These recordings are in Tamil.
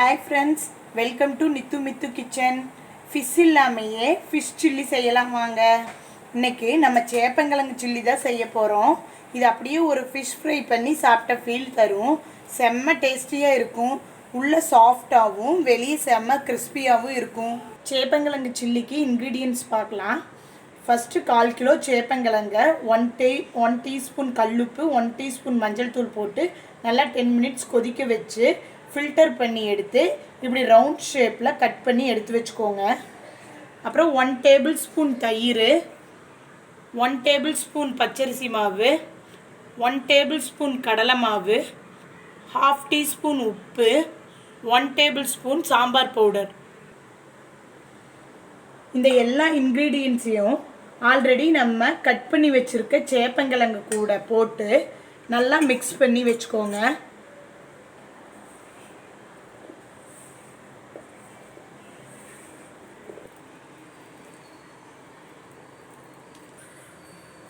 Hi friends, welcome to Nithumithukitchen. Fish இல்லாமையே fish chilli செய்யலாம் வாங்க. இன்னைக்கு நம்ம சேப்பங்கிழங்கு chilli தான் செய்ய போறோம். இது அப்படியே ஒரு fish fry பண்ணி சாப்பிட்ட ஃபீல் தரும். செம்ம டேஸ்டியா இருக்கும். உள்ள சாஃப்ட்டாவும் வெளிய செம்ம கிறிஸ்பியாவும் இருக்கும். சேப்பங்கிழங்கு chilliக்கு ingredients பார்க்கலாம். First 1/4 கிலோ சேப்பங்கிழங்க 1 டீஸ்பூன் கல்லுப்பு 1 டீஸ்பூன் மஞ்சள் தூள் போட்டு நல்லா 10 மினிட்ஸ் கொதிக்க வச்சு ஃபில்டர் பண்ணி எடுத்து இப்படி ரவுண்ட் ஷேப்பில் கட் பண்ணி எடுத்து வச்சுக்கோங்க. அப்புறம் 1 டேபிள் ஸ்பூன் தயிர், 1 டேபிள் ஸ்பூன் பச்சரிசி மாவு, 1 டேபிள் ஸ்பூன் கடலை மாவு, 1/2 டீஸ்பூன் உப்பு, 1 டேபிள் ஸ்பூன் சாம்பார் பவுடர். இந்த எல்லா இன்க்ரீடியன்ஸையும் ஆல்ரெடி நம்ம கட் பண்ணி வச்சுருக்க சேப்பங்கிழங்கு கூட போட்டு நல்லா மிக்ஸ் பண்ணி வச்சுக்கோங்க.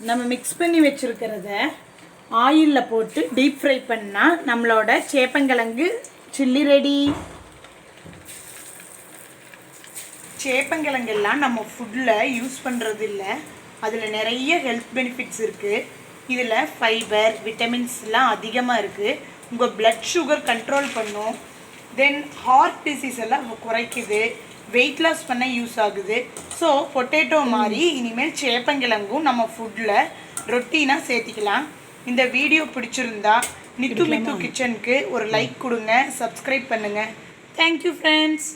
நம்ம மிக்ஸ் பண்ணி வச்சுருக்கிறத ஆயிலில் போட்டு டீப் ஃப்ரை பண்ணால் நம்மளோட சேப்பங்கிழங்கு சில்லி ரெடி. சேப்பங்கிழங்கெல்லாம் நம்ம ஃபுட்டில் யூஸ் பண்ணுறது இல்லை, அதில் நிறைய ஹெல்த் பெனிஃபிட்ஸ் இருக்குது. இதில் ஃபைபர் விட்டமின்ஸ்லாம் அதிகமாக இருக்குது. உங்கள் பிளட் சுகர் கண்ட்ரோல் பண்ணும். தென் ஹார்ட் டிசீஸ் எல்லாம் குறைக்குது, வெயிட் லாஸ் பண்ண யூஸ் ஆகுது. ஸோ பொட்டேட்டோ மாதிரி இனிமேல் சேப்பங்கிழங்கும் நம்ம ஃபுட்டில் ரொட்டீனாக சேர்த்திக்கலாம். இந்த வீடியோ பிடிச்சிருந்தா நித்து மித்து கிச்சனுக்கு ஒரு லைக் கொடுங்க, சப்ஸ்கிரைப் பண்ணுங்கள். Thank you friends.